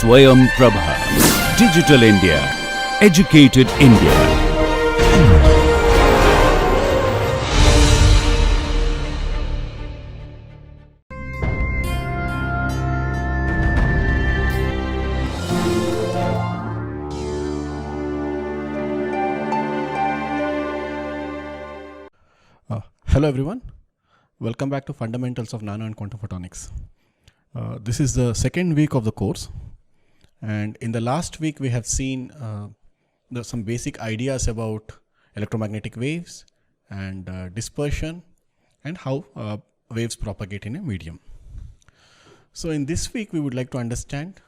Swayam Prabha. Digital India. Educated India. Hello everyone, welcome back to Fundamentals of Nano and Quantum Photonics. This is the second week of the course, and in the last week we have seen some basic ideas about electromagnetic waves and dispersion and how waves propagate in a medium. So in this week we would like to understand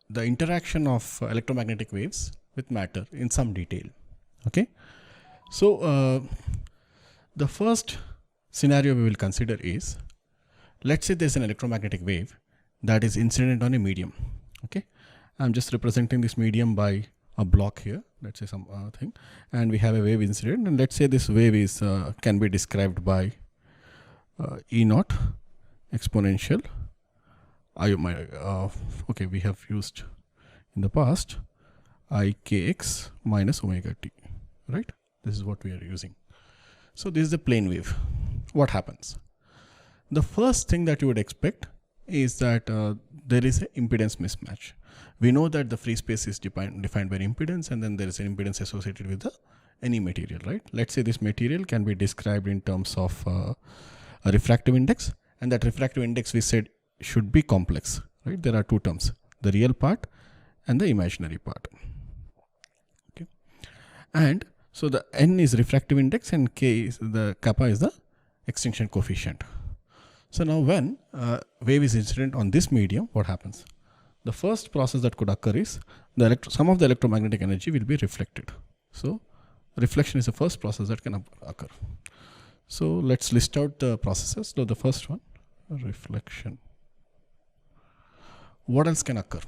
the interaction of electromagnetic waves with matter in some detail. Okay, so the first scenario we will consider is, let's say there's an electromagnetic wave that is incident on a medium. Okay, I'm just representing this medium by a block here, let's say some thing, and we have a wave incident, and let's say this wave is can be described by E naught exponential okay, we have used in the past ikx minus omega t, right? This is what we are using. So this is the plane wave. What happens? The first thing that you would expect is that there is an impedance mismatch. We know that the free space is defined by impedance, and then there is an impedance associated with any material, right? Let's say this material can be described in terms of a refractive index, and that refractive index we said should be complex, right? There are two terms, the real part and the imaginary part. Okay, and so the n is refractive index and k is the kappa is the extinction coefficient. So now when wave is incident on this medium, what happens? The first process that could occur is some of the electromagnetic energy will be reflected. So reflection is the first process that can occur. So let's list out the processes. So the first one, reflection. What else can occur?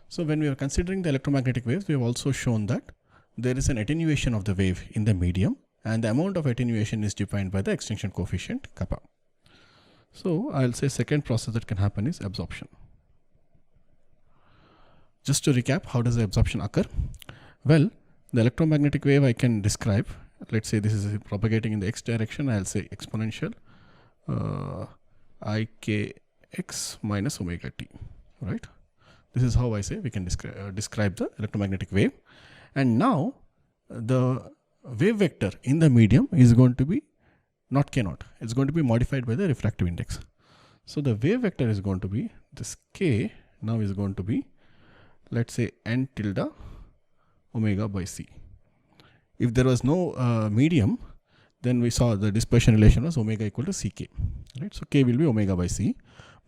So when we are considering the electromagnetic waves, we have also shown that there is an attenuation of the wave in the medium, and the amount of attenuation is defined by the extinction coefficient kappa. So I'll say second process that can happen is absorption. Just to recap, how does the absorption occur? Well, the electromagnetic wave I can describe, let's say this is propagating in the x direction, I'll say exponential ikx minus omega t, right? This is how I say we can describe the electromagnetic wave. And now the wave vector in the medium is going to be not k naught, it's going to be modified by the refractive index. So the wave vector is going to be this k now is going to be, let's say, n tilde omega by c. If there was no medium, then we saw the dispersion relation was omega equal to ck, right? So k will be omega by c,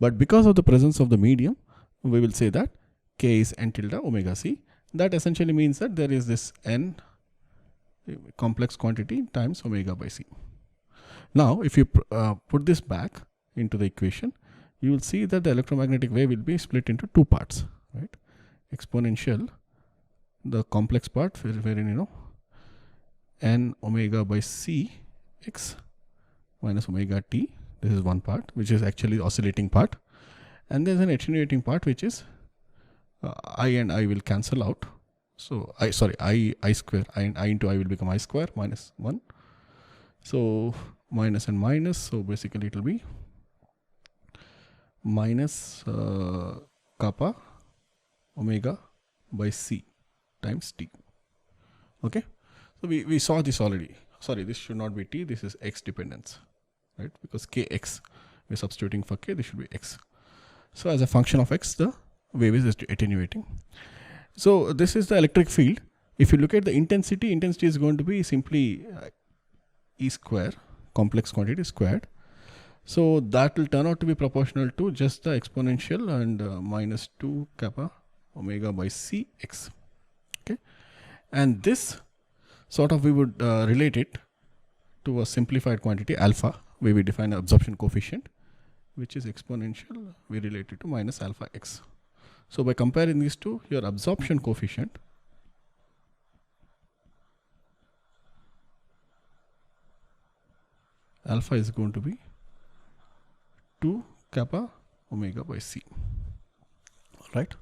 but because of the presence of the medium, we will say that k is n tilde omega c. That essentially means that there is this n complex quantity times omega by c. Now if you put this back into the equation, you will see that the electromagnetic wave will be split into two parts, right? Exponential, the complex part wherein you know n omega by c x minus omega t, this is one part which is actually the oscillating part, and there is an attenuating part which is I and I will cancel out. So I square, I into I will become I square minus 1. So minus and minus, so basically it will be minus kappa omega by c times t. Okay, so we saw this already. Sorry, this should not be t, this is x dependence, right? Because kx, we're substituting for k, this should be x. So as a function of x, the wave is attenuating. So this is the electric field. If you look at the intensity is going to be simply E square, complex quantity squared. So that will turn out to be proportional to just the exponential and minus 2 kappa omega by c x. Okay, and this sort of we would relate it to a simplified quantity alpha, where we define an absorption coefficient, which is exponential, we relate it to minus alpha x. So by comparing these two, your absorption coefficient alpha is going to be 2 kappa omega by c, right?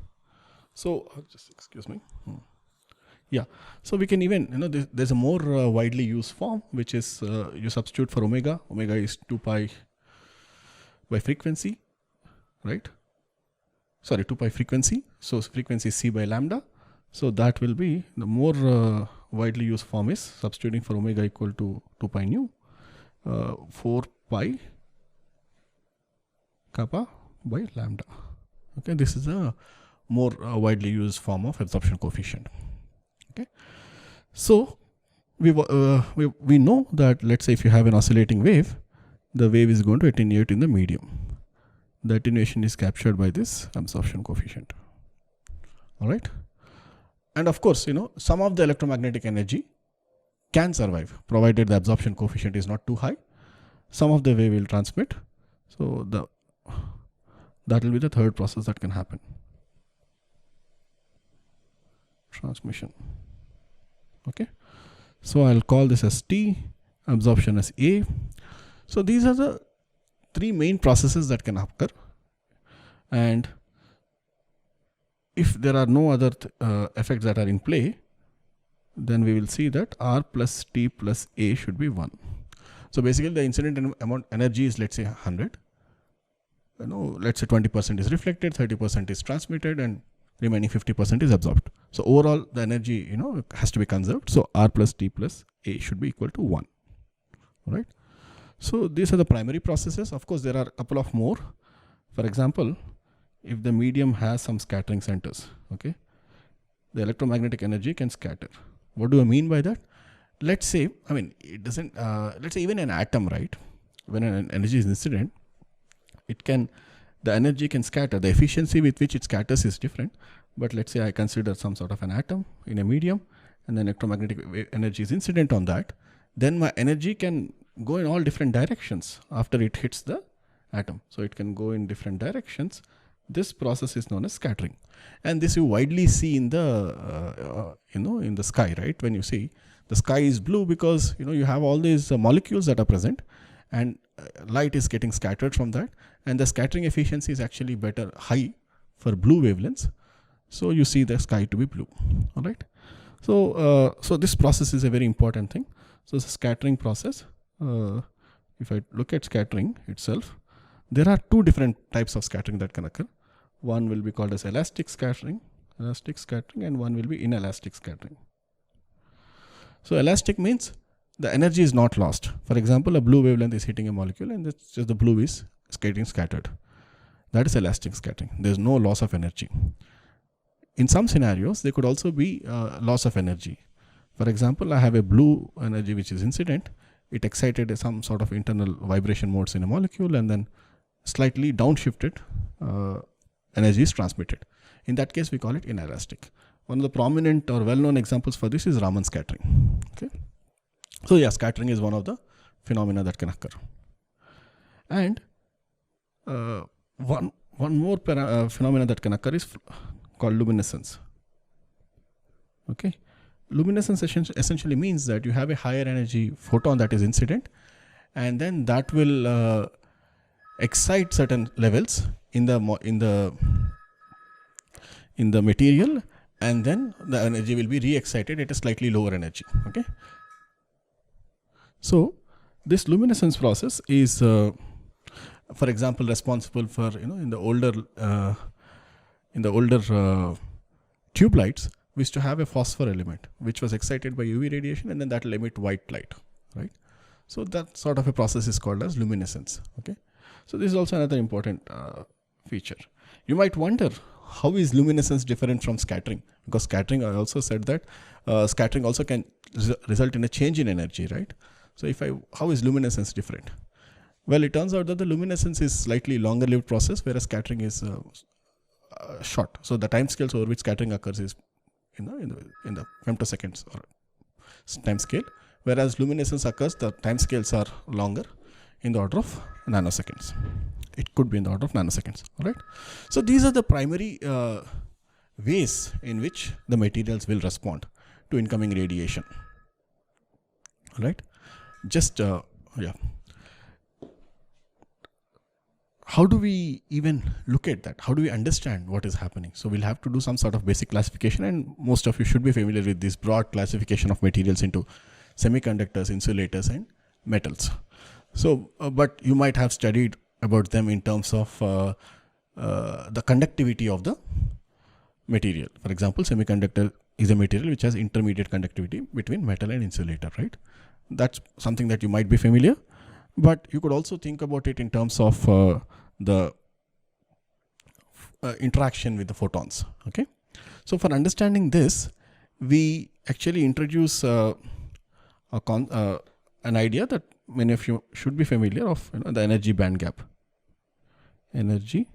So just excuse me. Yeah, so we can even, there's a more widely used form, which is you substitute for omega. Omega is 2 pi by frequency, right? Sorry, 2 pi frequency. So frequency is c by lambda. So that will be the more widely used form is substituting for omega equal to 2 pi nu, 4 pi kappa by lambda. Okay, this is a more widely used form of absorption coefficient. Okay, so we know that, let's say if you have an oscillating wave, the wave is going to attenuate in the medium. The attenuation is captured by this absorption coefficient. All right, and of course, some of the electromagnetic energy can survive provided the absorption coefficient is not too high. Some of the wave will transmit. So that will be the third process that can happen. Transmission. Okay, so I'll call this as T, absorption as A. So these are the three main processes that can occur, and if there are no other effects that are in play, then we will see that R plus T plus A should be 1. So basically the incident amount energy is, let's say 100. Let's say 20% is reflected, 30% is transmitted, and remaining 50% is absorbed. So overall the energy, has to be conserved. So R plus T plus A should be equal to 1. All right. So these are the primary processes. Of course, there are a couple of more. For example, if the medium has some scattering centers, okay, the electromagnetic energy can scatter. What do I mean by that? Let's say, it doesn't, let's say even an atom, right? When an energy is incident, the energy can scatter. The efficiency with which it scatters is different. But let's say I consider some sort of an atom in a medium, and then electromagnetic energy is incident on that. Then my energy can go in all different directions after it hits the atom. So it can go in different directions. This process is known as scattering, and this you widely see in the in the sky, right? When you see the sky is blue because you have all these molecules that are present, and light is getting scattered from that, and the scattering efficiency is actually high for blue wavelengths. So you see the sky to be blue. All right. So so this process is a very important thing. So the scattering process. If I look at scattering itself, there are two different types of scattering that can occur. One will be called as elastic scattering, and one will be inelastic scattering. So elastic means the energy is not lost. For example, a blue wavelength is hitting a molecule, and it's just the blue is getting scattered. That is elastic scattering. There is no loss of energy. In some scenarios, there could also be loss of energy. For example, I have a blue energy which is incident. It excited some sort of internal vibration modes in a molecule, and then slightly downshifted energy is transmitted. In that case, we call it inelastic. One of the prominent or well-known examples for this is Raman scattering. Okay, so yeah, scattering is one of the phenomena that can occur. And one more phenomena that can occur is called luminescence. Okay, luminescence essentially means that you have a higher energy photon that is incident, and then that will excite certain levels in the material, and then the energy will be re-excited at a slightly lower energy. Okay, so this luminescence process is for example responsible for in the older tube lights, we used to have a phosphor element which was excited by UV radiation, and then that will emit white light, right? So that sort of a process is called as luminescence. Okay, so this is also another important feature. You might wonder, how is luminescence different from scattering? Because scattering, I also said that scattering also can result in a change in energy, right? So how is luminescence different? Well, it turns out that the luminescence is slightly longer lived process, whereas scattering is short. So the time scales over which scattering occurs is in the femtoseconds or time scale, whereas luminescence occurs, the time scales are longer, in the order of nanoseconds. It could be in the order of nanoseconds. All right. So these are the primary ways in which the materials will respond to incoming radiation. All right. Just yeah. how do we even look at that? How do we understand what is happening? So we'll have to do some sort of basic classification, and most of you should be familiar with this broad classification of materials into semiconductors, insulators, and metals. So, but you might have studied about them in terms of the conductivity of the material. For example, semiconductor is a material which has intermediate conductivity between metal and insulator, right? That's something that you might be familiar, but you could also think about it in terms of the interaction with the photons. Okay, so for understanding this, we actually introduce an idea that many of you should be familiar of, the energy band gap. Energy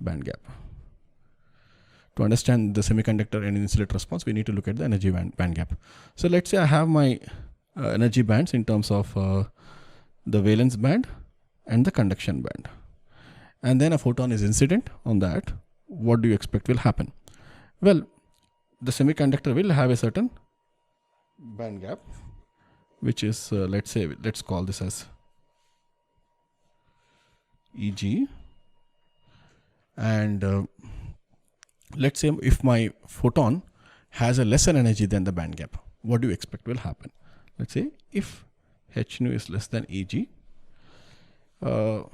band gap. To understand the semiconductor and insulator response, we need to look at the energy band gap. So let's say I have my energy bands in terms of the valence band and the conduction band, and then a photon is incident on that. What do you expect will happen? Well, the semiconductor will have a certain band gap, which is let's call this as Eg, and let's say if my photon has a lesser energy than the band gap, what do you expect will happen? Let's say if h nu is less than Eg, well,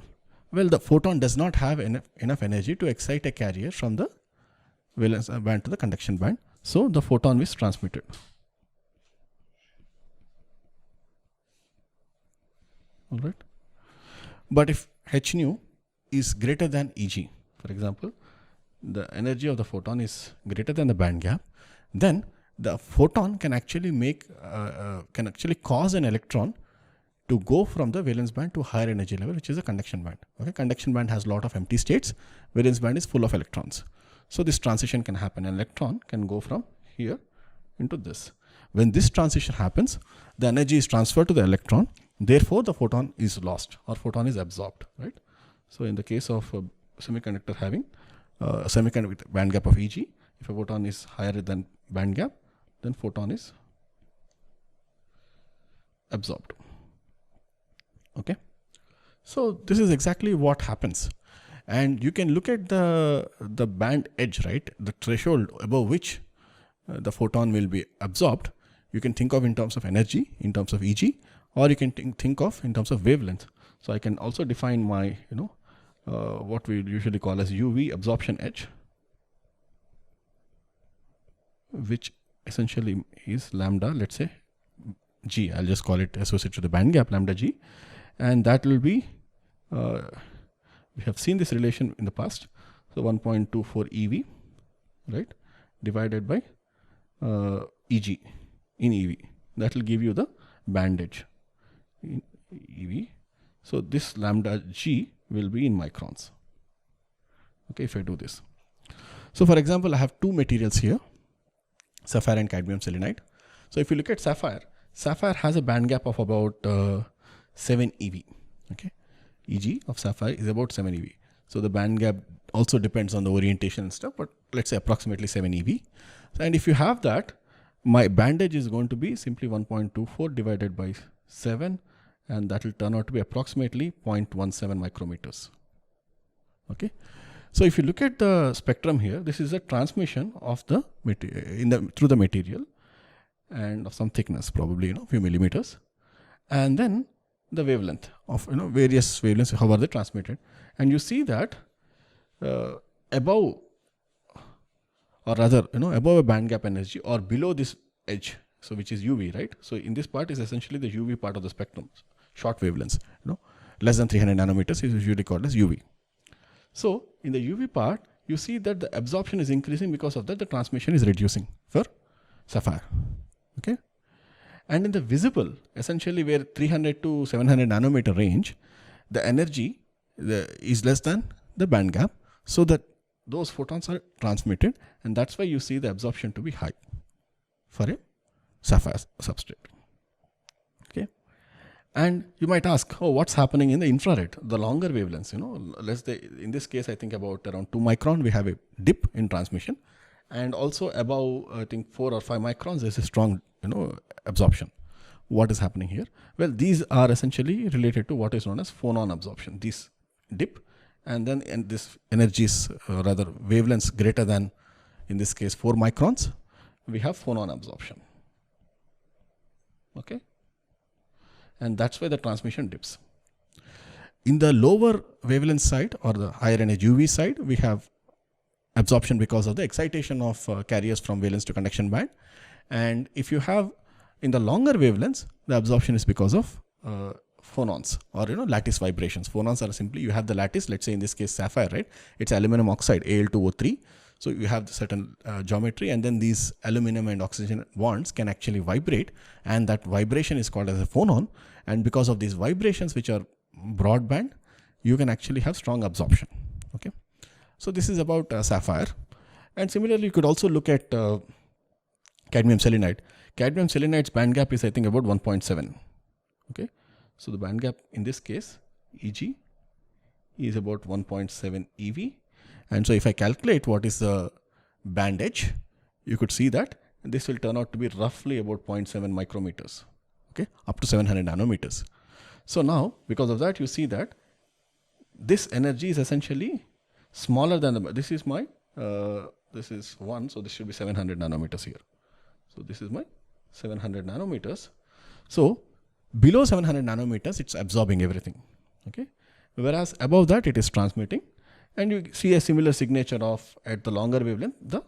the photon does not have enough energy to excite a carrier from the valence band to the conduction band, so the photon is transmitted. All right. But if h nu is greater than Eg, for example, the energy of the photon is greater than the band gap, then the photon can actually cause an electron to go from the valence band to higher energy level, which is the conduction band. Okay, conduction band has a lot of empty states. Valence band is full of electrons. So this transition can happen. An electron can go from here into this. When this transition happens, the energy is transferred to the electron. Therefore, the photon is lost or photon is absorbed. Right. So in the case of a semiconductor having a semiconductor band gap of Eg, if a photon is higher than band gap, then photon is absorbed. Okay, so this is exactly what happens, and you can look at the band edge, right? The threshold above which the photon will be absorbed. You can think of in terms of energy, in terms of Eg, or you can think of in terms of wavelength. So I can also define my what we usually call as UV absorption edge, which essentially is lambda, let's say G. I'll just call it associated to the band gap, lambda G. And that will be, we have seen this relation in the past. So 1.24 EV, right, divided by Eg in EV. That will give you the band edge in EV. So this lambda G will be in microns. Okay, if I do this. So for example, I have two materials here, sapphire and cadmium selenide. So if you look at sapphire has a band gap of about 7 EV. Okay, Eg of sapphire is about 7 EV. So the band gap also depends on the orientation and stuff, but let's say approximately 7 EV. And if you have that, my band edge is going to be simply 1.24 divided by 7, and that will turn out to be approximately 0.17 micrometers. Okay, so if you look at the spectrum here, this is a transmission of the through the material, and of some thickness, probably few millimeters, and then the wavelength of various wavelengths, how are they transmitted, and you see that above, or rather above a band gap energy or below this edge, so which is UV, right? So in this part is essentially the UV part of the spectrum, short wavelengths, less than 300 nanometers is usually called as UV. So in the UV part, you see that the absorption is increasing, because of that the transmission is reducing for sapphire. Okay, and in the visible, essentially where 300 to 700 nanometer range, the energy is less than the band gap, so that those photons are transmitted, and that's why you see the absorption to be high for a sapphire substrate. Okay, and you might ask, oh, what's happening in the infrared, the longer wavelengths? In this case, I think about around 2 micron, we have a dip in transmission, and also above, I think 4 or 5 microns, there's a strong absorption. What is happening here? Well, these are essentially related to what is known as phonon absorption. This dip and then this energy is rather wavelengths greater than, in this case, 4 microns, we have phonon absorption. Okay, and that's why the transmission dips. In the lower wavelength side or the higher energy UV side, we have absorption because of the excitation of carriers from valence to conduction band. And if you have in the longer wavelengths, the absorption is because of phonons or lattice vibrations. Phonons are simply, you have the lattice, let's say in this case sapphire, right? It's aluminum oxide, Al2O3. So you have the certain geometry, and then these aluminum and oxygen bonds can actually vibrate, and that vibration is called as a phonon. And because of these vibrations, which are broadband, you can actually have strong absorption. Okay, so this is about sapphire. And similarly, you could also look at cadmium selenide. Cadmium selenide's band gap is, I think, about 1.7. Okay, so the band gap in this case, Eg, is about 1.7 eV. And so if I calculate what is the band edge, you could see that this will turn out to be roughly about 0.7 micrometers, okay, up to 700 nanometers. So now, because of that, you see that this energy is essentially smaller than the, this is my, this is 1, so this should be 700 nanometers here. So this is my 700 nanometers. So below 700 nanometers, it's absorbing everything, okay, whereas above that, it is transmitting. And you see a similar signature of, at the longer wavelength, the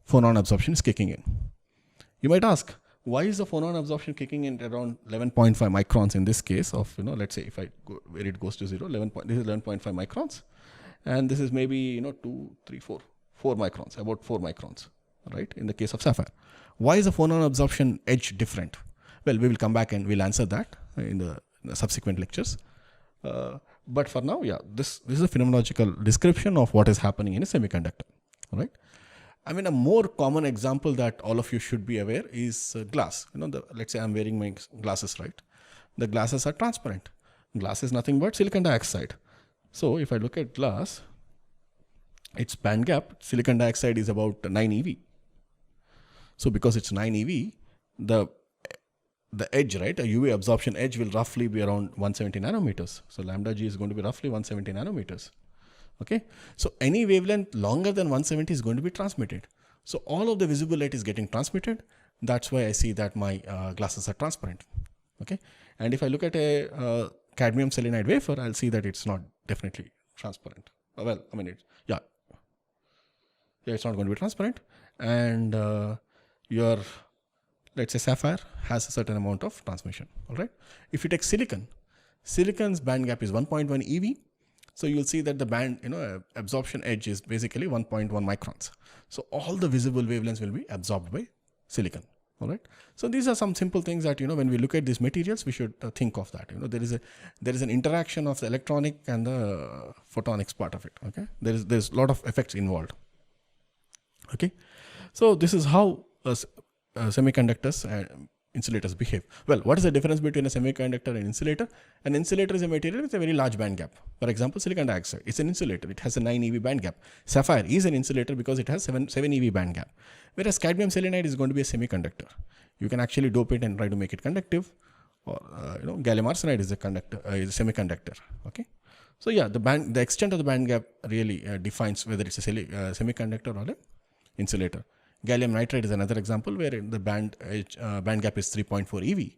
phonon absorption is kicking in. You might ask, why is the phonon absorption kicking in at around 11.5 microns in this case of, let's say if I go where it goes to 0, this is 11.5 microns. And this is maybe, 2, 3, 4 microns, about 4 microns, right? In the case of sapphire. Why is the phonon absorption edge different? Well, we will come back and we'll answer that in the subsequent lectures. But for now, yeah, this is a phenomenological description of what is happening in a semiconductor, all right? I mean, a more common example that all of you should be aware is glass. Let's say I'm wearing my glasses, right? The glasses are transparent. Glass is nothing but silicon dioxide. So if I look at glass, its band gap, silicon dioxide is about 9 eV. So because it's 9 eV, the edge, right, a UV absorption edge will roughly be around 170 nanometers. So lambda G is going to be roughly 170 nanometers. Okay, so any wavelength longer than 170 is going to be transmitted. So all of the visible light is getting transmitted. That's why I see that my glasses are transparent. Okay, and if I look at a cadmium selenide wafer, I'll see that it's not definitely transparent. Well, I mean, it's not going to be transparent. And your, let's say, sapphire has a certain amount of transmission. All right. If you take silicon, silicon's band gap is 1.1 eV. So you'll see that the band, absorption edge is basically 1.1 microns. So all the visible wavelengths will be absorbed by silicon. All right. So these are some simple things that, when we look at these materials, we should think of that. There is an interaction of the electronic and the photonics part of it. Okay. There's a lot of effects involved. Okay. So this is how semiconductors and insulators behave. Well, what is the difference between a semiconductor and insulator? An insulator is a material with a very large band gap. For example, silicon dioxide, it's an insulator. It has a 9 EV band gap. Sapphire is an insulator because it has 7 EV band gap. Whereas cadmium selenide is going to be a semiconductor. You can actually dope it and try to make it conductive. Or, gallium arsenide is a semiconductor. Okay. So yeah, the extent of the band gap really defines whether it's a semiconductor or an insulator. Gallium nitride is another example where the band gap is 3.4 eV.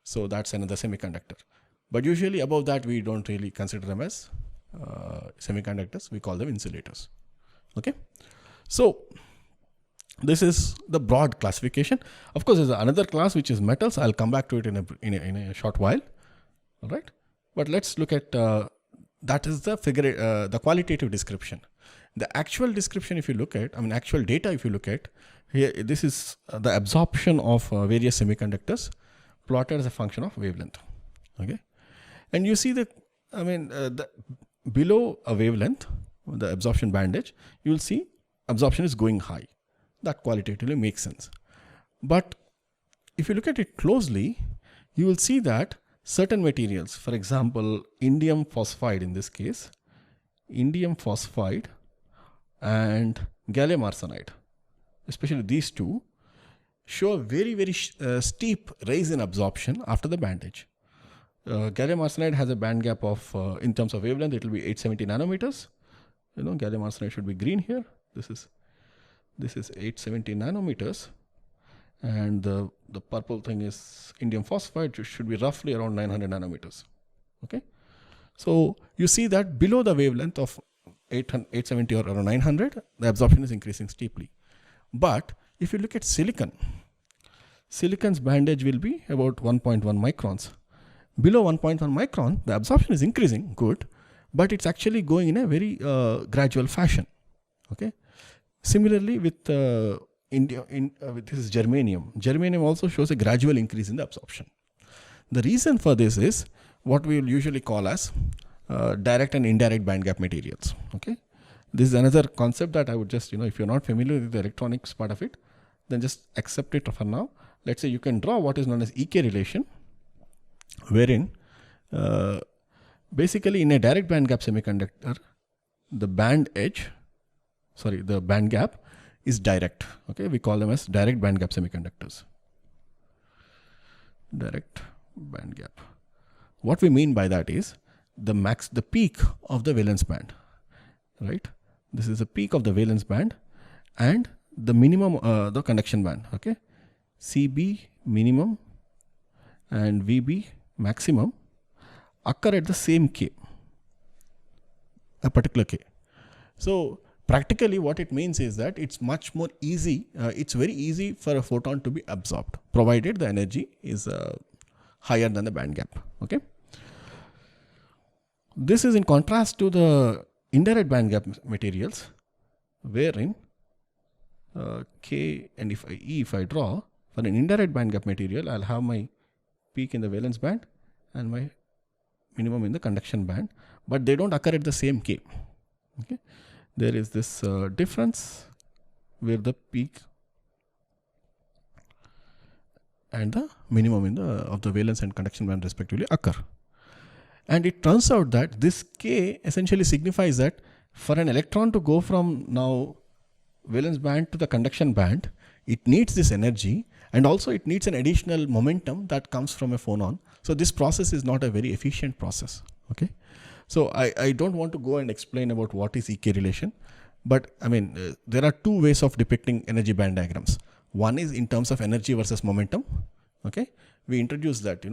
So that's another semiconductor. But usually above that, we don't really consider them as semiconductors. We call them insulators. Okay. So this is the broad classification. Of course, there's another class which is metals. I'll come back to it in a short while. All right. But let's look at that is the qualitative description. The actual description, if you look at, actual data, if you look at, here, this is the absorption of various semiconductors plotted as a function of wavelength. Okay. And you see that, below a wavelength, the absorption band edge, you will see absorption is going high. That qualitatively makes sense. But if you look at it closely, you will see that certain materials, for example, indium phosphide in this case, indium phosphide and gallium arsenide, especially these two, show a very, very steep rise in absorption after the band edge. Gallium arsenide has a band gap of, in terms of wavelength, it will be 870 nanometers. Gallium arsenide should be green here. This is 870 nanometers, and the purple thing is indium phosphide, which should be roughly around 900 nanometers. Okay, so you see that below the wavelength of 870 or around 900, the absorption is increasing steeply. But if you look at silicon's band edge will be about 1.1 microns. Below 1.1 micron, the absorption is increasing, good, but it's actually going in a very gradual fashion. Okay. Similarly, with this is germanium. Germanium also shows a gradual increase in the absorption. The reason for this is what we will usually call as direct and indirect band gap materials. Okay. This is another concept that I would just, if you're not familiar with the electronics part of it, then just accept it for now. Let's say you can draw what is known as EK relation, wherein basically in a direct band gap semiconductor, the band gap is direct. Okay, we call them as direct band gap semiconductors. Direct band gap. What we mean by that is the peak of the valence band, right? This is the peak of the valence band and the minimum, the conduction band. Okay, CB minimum and VB maximum occur at the same K, a particular K. So practically what it means is that it's much more easy, it's very easy for a photon to be absorbed, provided the energy is higher than the band gap. Okay. This is in contrast to the indirect band gap materials, wherein K and if I draw for an indirect band gap material, I'll have my peak in the valence band and my minimum in the conduction band, but they don't occur at the same K. Okay. There is this difference where the peak and the minimum of the valence and conduction band respectively occur. And it turns out that this K essentially signifies that for an electron to go from now valence band to the conduction band, it needs this energy, and also it needs an additional momentum that comes from a phonon. So this process is not a very efficient process. Okay. So I don't want to go and explain about what is EK relation, but I mean, there are two ways of depicting energy band diagrams. One is in terms of energy versus momentum. Okay. We introduced that,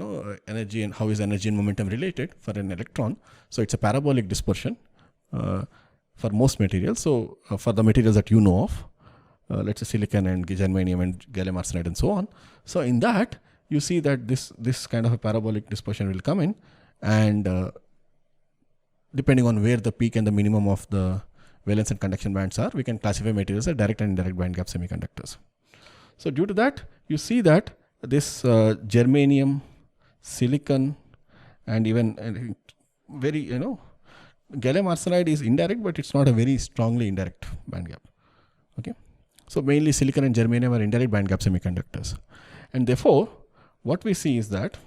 energy and how is energy and momentum related for an electron. So it's a parabolic dispersion for most materials. So for the materials that you know of, let's say silicon and germanium and gallium arsenide and so on. So in that, you see that this kind of a parabolic dispersion will come in, and depending on where the peak and the minimum of the valence and conduction bands are, we can classify materials as direct and indirect band gap semiconductors. So due to that, you see that this germanium, silicon, and even very, gallium arsenide is indirect, but it's not a very strongly indirect band gap. Okay. So mainly silicon and germanium are indirect band gap semiconductors. And therefore, what we see is that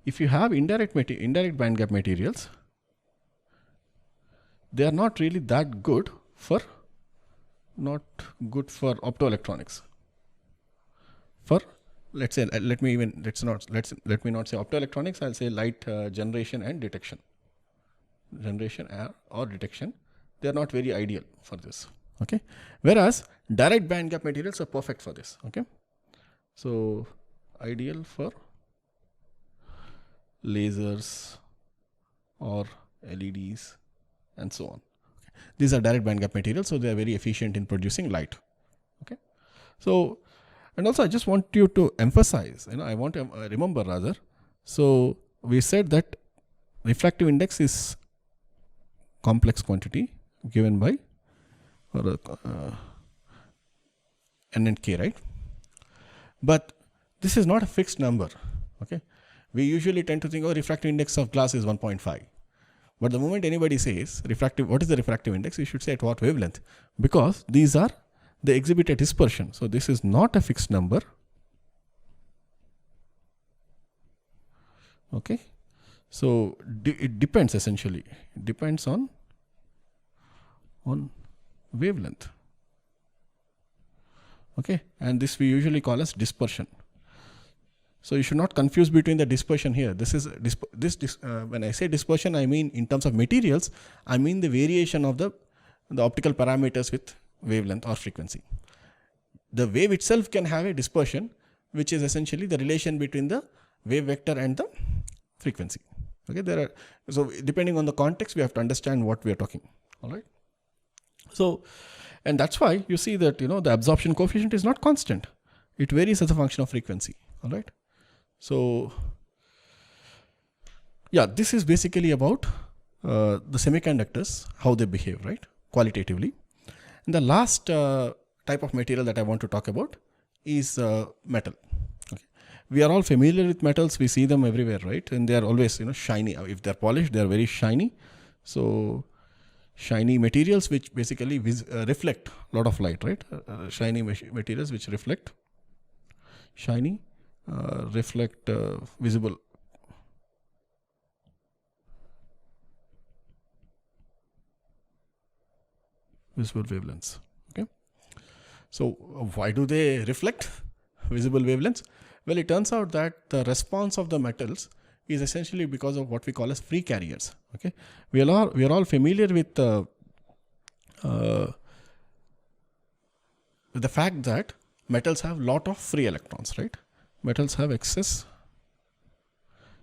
if you have indirect band gap materials, they are not really that good for optoelectronics. For, let's say, let me not say optoelectronics, I'll say light generation and detection. Generation or detection, they are not very ideal for this. Okay. Whereas direct band gap materials are perfect for this. Okay. So ideal for lasers or LEDs and so on. Okay. These are direct band gap materials, so they are very efficient in producing light. Okay. So, and also I just want you to emphasize, I want to remember rather. So we said that refractive index is complex quantity given by N and K, right? But this is not a fixed number. Okay. We usually tend to think, refractive index of glass is 1.5. But the moment anybody says what is the refractive index, you should say at what wavelength, because they exhibit a dispersion. So this is not a fixed number. Okay. So it depends essentially. It depends on wavelength. Okay. And this we usually call as dispersion. So you should not confuse between the dispersion here. This is when I say dispersion, I mean in terms of materials, I mean the variation of the optical parameters with wavelength or frequency. The wave itself can have a dispersion, which is essentially the relation between the wave vector and the frequency. Okay, so depending on the context, we have to understand what we are talking. All right. So, and that's why you see that the absorption coefficient is not constant. It varies as a function of frequency. All right. So, yeah, this is basically about the semiconductors, how they behave, right, qualitatively. And the last type of material that I want to talk about is metal. Okay. We are all familiar with metals. We see them everywhere, right? And they are always, shiny. If they're polished, they are very shiny. So, shiny materials which basically reflect a lot of light, right? Shiny materials which reflect visible wavelengths. Okay. So why do they reflect visible wavelengths? Well, it turns out that the response of the metals is essentially because of what we call as free carriers. Okay, we are all familiar with the fact that metals have lot of free electrons, right? Metals have excess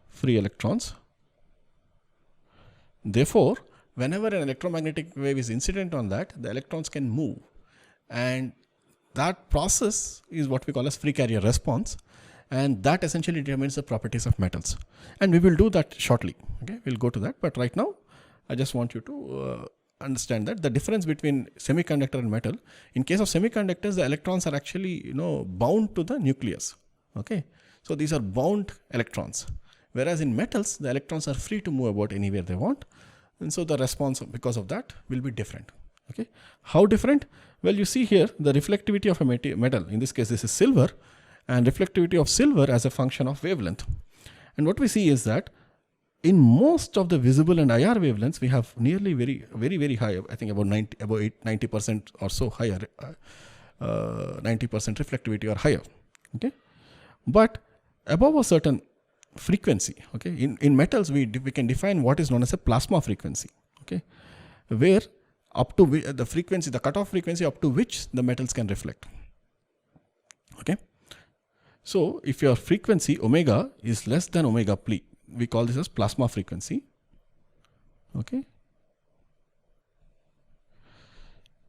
free electrons. Therefore, whenever an electromagnetic wave is incident on that, the electrons can move, and that process is what we call as free carrier response. And that essentially determines the properties of metals. And we will do that shortly. Okay, we'll go to that. But right now, I just want you to understand that the difference between semiconductor and metal. In case of semiconductors, the electrons are actually bound to the nucleus. Okay, so these are bound electrons. Whereas in metals, the electrons are free to move about anywhere they want, and so the response because of that will be different. Okay, how different? Well, you see here the reflectivity of a metal. In this case, this is silver. And reflectivity of silver as a function of wavelength. And what we see is that in most of the visible and IR wavelengths, we have nearly very high, I think about 90% or so higher, 90% reflectivity or higher. Okay, but above a certain frequency, okay, in metals we can define what is known as a plasma frequency. Okay, where up to the frequency, the cutoff frequency up to which the metals can reflect. Okay. So, if your frequency omega is less than omega p, we call this as plasma frequency. Okay.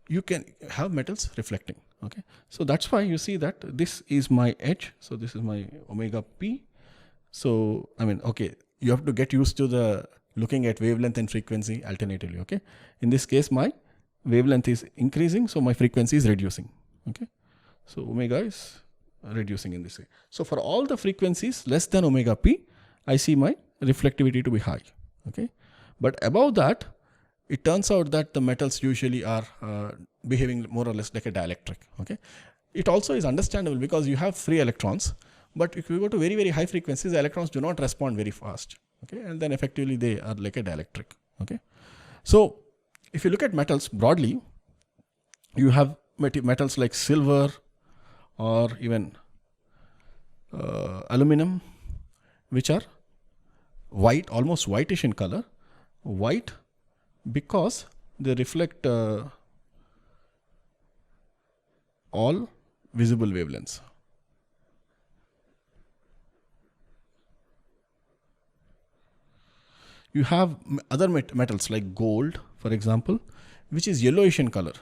You can have metals reflecting. Okay. So, that's why you see that this is my H. So, this is my omega p. So, I mean, okay, you have to get used to looking at wavelength and frequency alternatively. Okay. In this case, my wavelength is increasing, so my frequency is reducing. Okay. So, omega is reducing in this way. So for all the frequencies less than omega p, I see my reflectivity to be high. Okay, but above that, it turns out that the metals usually are behaving more or less like a dielectric. Okay, it also is understandable because you have free electrons, but if you go to very high frequencies, the electrons do not respond very fast. Okay, and then effectively they are like a dielectric. Okay, so if you look at metals broadly, you have metals like silver, or even aluminum, which are white, almost whitish in color. White because they reflect all visible wavelengths. You have other metals like gold, for example, which is yellowish in color.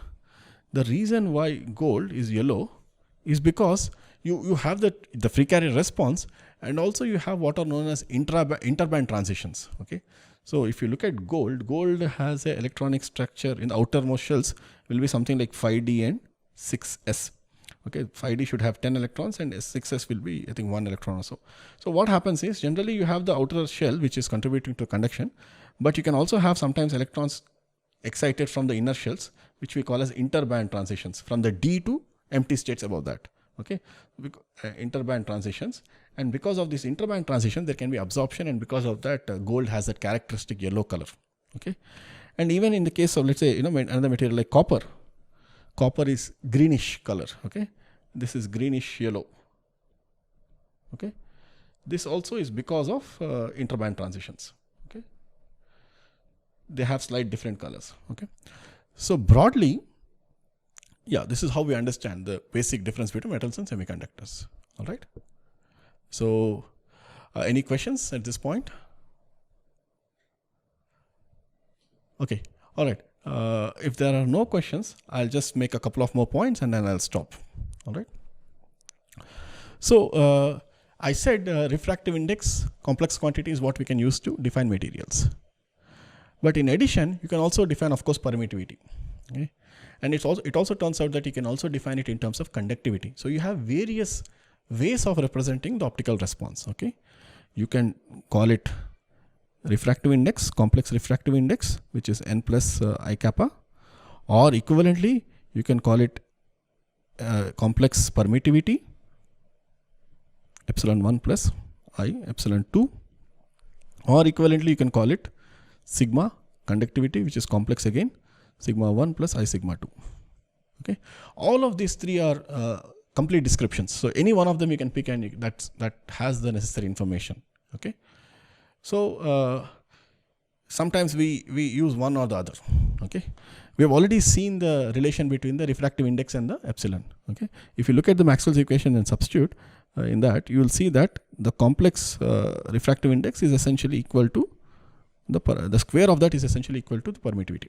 The reason why gold is yellow is because you have the free carrier response, and also you have what are known as interband transitions. Okay, so if you look at gold has an electronic structure in the outermost shells will be something like 5d and 6s. Okay, 5d should have 10 electrons and 6s will be, I think, 1 electron or so. So what happens is generally you have the outer shell which is contributing to conduction, but you can also have sometimes electrons excited from the inner shells, which we call as interband transitions, from the d to empty states above that. Okay, interband transitions, and because of this interband transition there can be absorption, and because of that gold has that characteristic yellow color. Okay, and even in the case of, let's say, another material like copper is greenish color. Okay, this is greenish yellow. Okay, This also is because of interband transitions. Okay, they have slight different colors. Okay, so broadly, yeah, this is how we understand the basic difference between metals and semiconductors. All right. So, any questions at this point? Okay. All right. If there are no questions, I'll just make a couple of more points and then I'll stop. All right. So, I said refractive index, complex quantity is what we can use to define materials. But in addition, you can also define, of course, permittivity. Okay. And it also turns out that you can also define it in terms of conductivity. So you have various ways of representing the optical response. Okay. You can call it refractive index, complex refractive index, which is n plus I kappa, or equivalently, you can call it complex permittivity, epsilon 1 plus I epsilon 2, or equivalently, you can call it sigma conductivity, which is complex again, sigma 1 plus I sigma 2. Okay, all of these three are complete descriptions. So any one of them you can pick and that has the necessary information. Okay, so sometimes we use one or the other. Okay, we have already seen the relation between the refractive index and the epsilon. Okay, if you look at the Maxwell's equation and substitute in that, you will see that the complex refractive index is essentially equal to the square of that is essentially equal to the permittivity.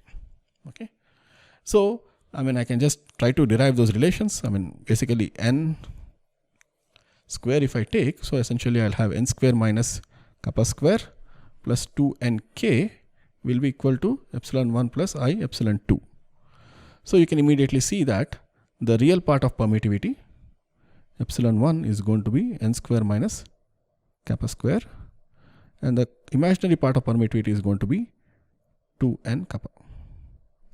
Okay, so I mean I can just try to derive those relations. I mean basically n square if I take, so essentially I'll have n square minus kappa square plus 2nk will be equal to epsilon 1 plus I epsilon 2. So you can immediately see that the real part of permittivity epsilon 1 is going to be n square minus kappa square, and the imaginary part of permittivity is going to be 2n kappa.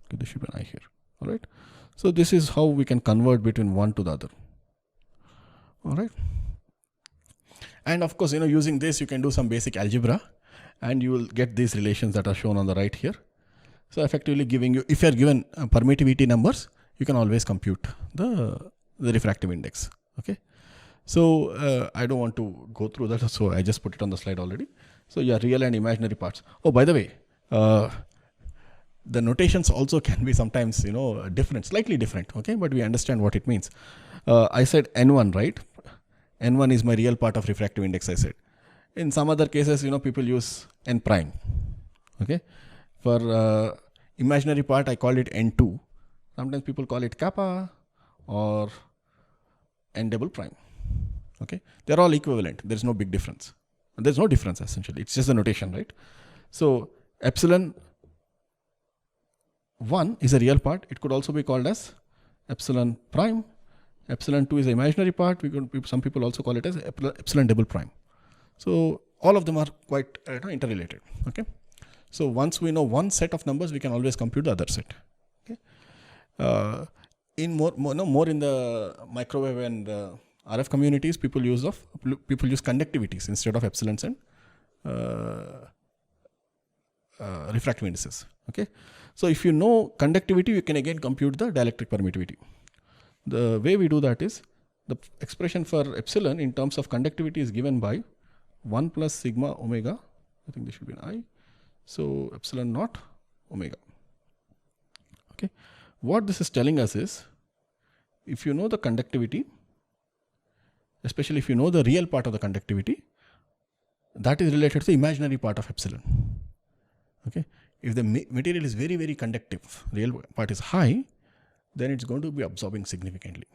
Okay, there should be an I here. All right. So this is how we can convert between one to the other. All right. And of course, using this, you can do some basic algebra and you will get these relations that are shown on the right here. So effectively giving you, if you are given permittivity numbers, you can always compute the refractive index. Okay. So I don't want to go through that. So I just put it on the slide already. So yeah, real and imaginary parts. Oh, by the way, the notations also can be sometimes, different, slightly different. Okay. But we understand what it means. I said N1, right? N1 is my real part of refractive index, I said. In some other cases, people use N prime. Okay. For imaginary part, I call it N2. Sometimes people call it kappa or N double prime. Okay. They're all equivalent. There's no big difference. There's no difference essentially. It's just the notation, right? So epsilon 1 is a real part. It could also be called as epsilon prime. Epsilon 2 is the imaginary part. Some people also call it as epsilon double prime. So all of them are quite interrelated. Okay. So once we know one set of numbers, we can always compute the other set. Okay. In more in the microwave and RF communities, people use conductivities instead of epsilons and refractive indices. Okay. So if you know conductivity, you can again compute the dielectric permittivity. The way we do that is the expression for epsilon in terms of conductivity is given by 1 plus sigma omega. I think there should be an I. So epsilon naught omega. Okay. What this is telling us is, if you know the conductivity, especially if you know the real part of the conductivity, that is related to the imaginary part of epsilon. Okay. If the material is very, very conductive, real part is high, then it's going to be absorbing significantly.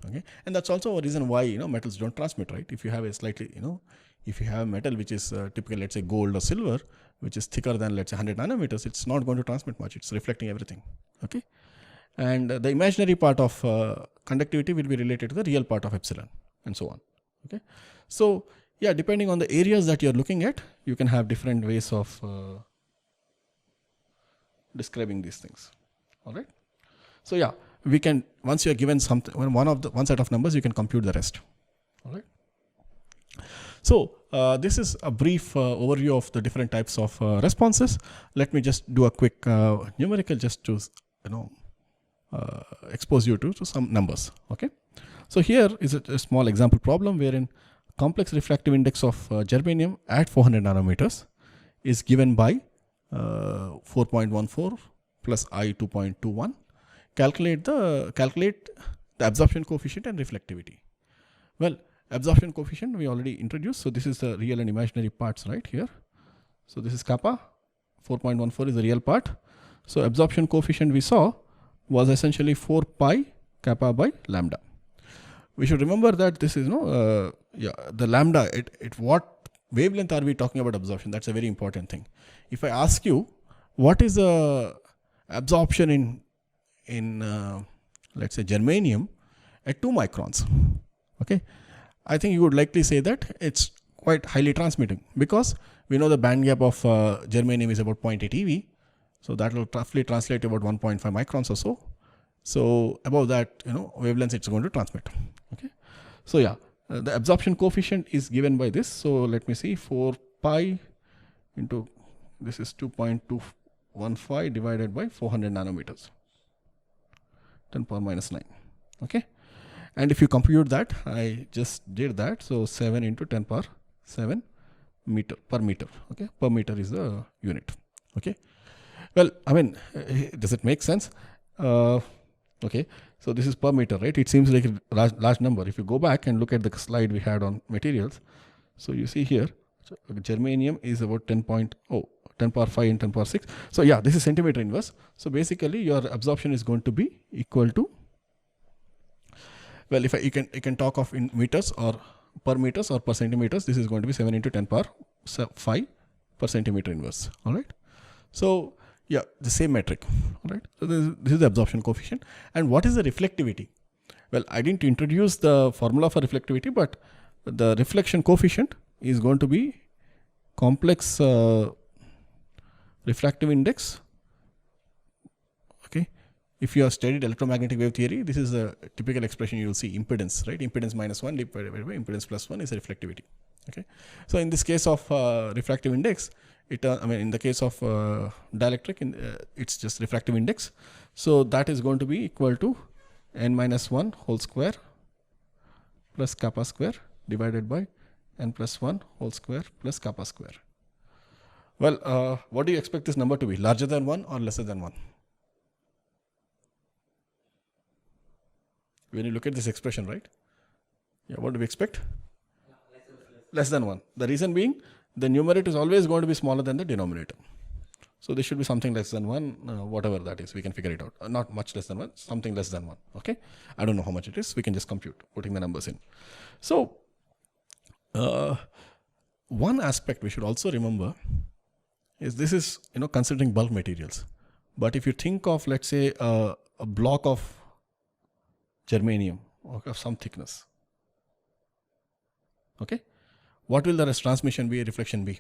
Okay. And that's also a reason why, metals don't transmit, right? If you have a slightly, if you have a metal which is typical, let's say gold or silver, which is thicker than, let's say 100 nanometers, it's not going to transmit much. It's reflecting everything. Okay. And the imaginary part of conductivity will be related to the real part of epsilon and so on. Okay. So yeah, depending on the areas that you're looking at, you can have different ways of describing these things. All right. So yeah, we can, once you are given something, one set of numbers, you can compute the rest. All right. So this is a brief overview of the different types of responses. Let me just do a quick numerical just to expose you to some numbers. Okay. So here is a small example problem wherein complex refractive index of germanium at 400 nanometers is given by 4.14 plus I 2.21. Calculate the absorption coefficient and reflectivity. Well, absorption coefficient we already introduced. So this is the real and imaginary parts right here. So this is kappa. 4.14 is the real part. So absorption coefficient we saw was essentially 4 pi kappa by lambda. We should remember that this is the lambda. At what wavelength are we talking about absorption? That's a very important thing. If I ask you what is the absorption in let's say germanium at 2 microns, okay, I think you would likely say that it's quite highly transmitting, because we know the band gap of germanium is about 0.8 eV, so that will roughly translate to about 1.5 microns or so. So above that, wavelengths it's going to transmit. Okay, so yeah, the absorption coefficient is given by this. So let me see, 4 pi into this is 2.215 divided by 400 nanometers, 10 power minus 9. Okay, and if you compute that, I just did that. So 7 into 10 power 7 meter per meter. Okay, per meter is the unit. Okay, well, I mean, does it make sense? Okay, so this is per meter, right? It seems like a large number. If you go back and look at the slide we had on materials, so you see here, germanium is about 10 power 5 and 10 power 6. So yeah, this is centimeter inverse. So basically your absorption is going to be equal to, well, if you can talk of in meters or per meters or per centimeters, this is going to be 7 into 10 power 5 per centimeter inverse. All right. So yeah, the same metric. All right. So this is the absorption coefficient. And what is the reflectivity? Well, I didn't introduce the formula for reflectivity, but the reflection coefficient is going to be complex refractive index. Okay. If you have studied electromagnetic wave theory, this is a typical expression you will see: impedance, right? Impedance minus 1 divided by impedance plus 1 is a reflectivity. Okay. So in this case of refractive index, in the case of dielectric, it's just refractive index. So that is going to be equal to n minus 1 whole square plus kappa square divided by n plus 1 whole square plus kappa square. Well, what do you expect this number to be? Larger than 1 or lesser than 1? When you look at this expression, right? Yeah, what do we expect? Less than 1. The reason being, the numerator is always going to be smaller than the denominator. So this should be something less than 1, whatever that is, we can figure it out. Not much less than 1, something less than 1. Okay, I don't know how much it is, we can just compute putting the numbers in. So one aspect we should also remember is this is considering bulk materials. But if you think of, let's say, a block of germanium of some thickness, okay, what will the transmission be, reflection be?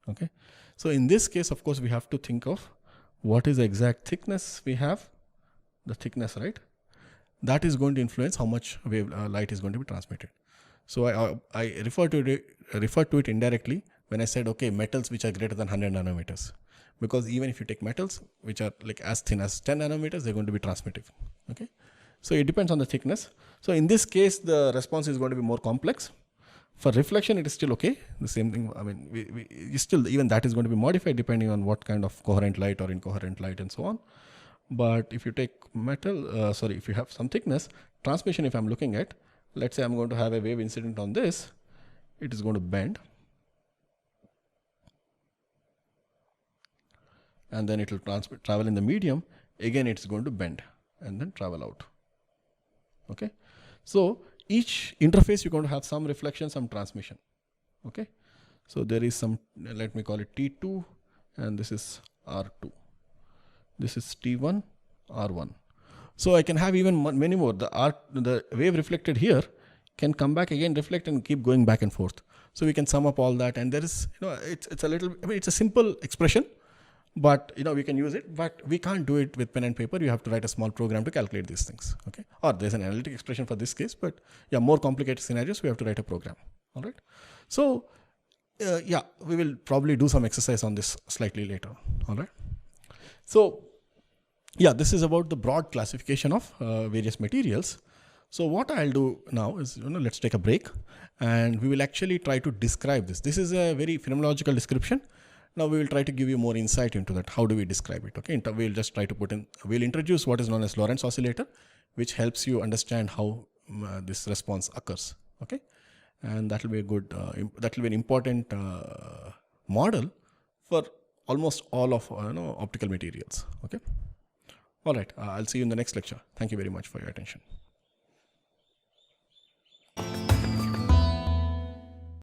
Okay, so in this case, of course, we have to think of what is the exact thickness we have, the thickness, right? That is going to influence how much light is going to be transmitted. So I refer to it indirectly when I said, okay, metals which are greater than 100 nanometers, because even if you take metals which are like as thin as 10 nanometers, they're going to be transmittive. Okay, so it depends on the thickness. So in this case, the response is going to be more complex. For reflection, it is still okay. The same thing. I mean, we still, even that is going to be modified depending on what kind of coherent light or incoherent light and so on. But if you take metal, if you have some thickness, transmission, if I'm looking at, let's say I'm going to have a wave incident on this, it is going to bend. And then it will travel in the medium. Again, it's going to bend and then travel out. Okay. So each interface, you're going to have some reflection, some transmission. Okay. So there is some, let me call it T2, and this is R2. This is T1, R1. So I can have even many more. The wave reflected here can come back again, reflect, and keep going back and forth. So we can sum up all that, and there is, it's a little, it's a simple expression, but we can use it, but we can't do it with pen and paper. You have to write a small program to calculate these things. Okay, or there's an analytic expression for this case, but yeah, more complicated scenarios, we have to write a program. All right. So yeah, we will probably do some exercise on this slightly later. All right. So yeah, this is about the broad classification of various materials. So what I'll do now is, let's take a break and we will actually try to describe this. This is a very phenomenological description. Now we will try to give you more insight into that. How do we describe it? Okay, we'll just try to we'll introduce what is known as Lorentz oscillator, which helps you understand how this response occurs. Okay, and that will be a good, that will be an important model for almost all of optical materials. Okay, all right. I'll see you in the next lecture. Thank you very much for your attention.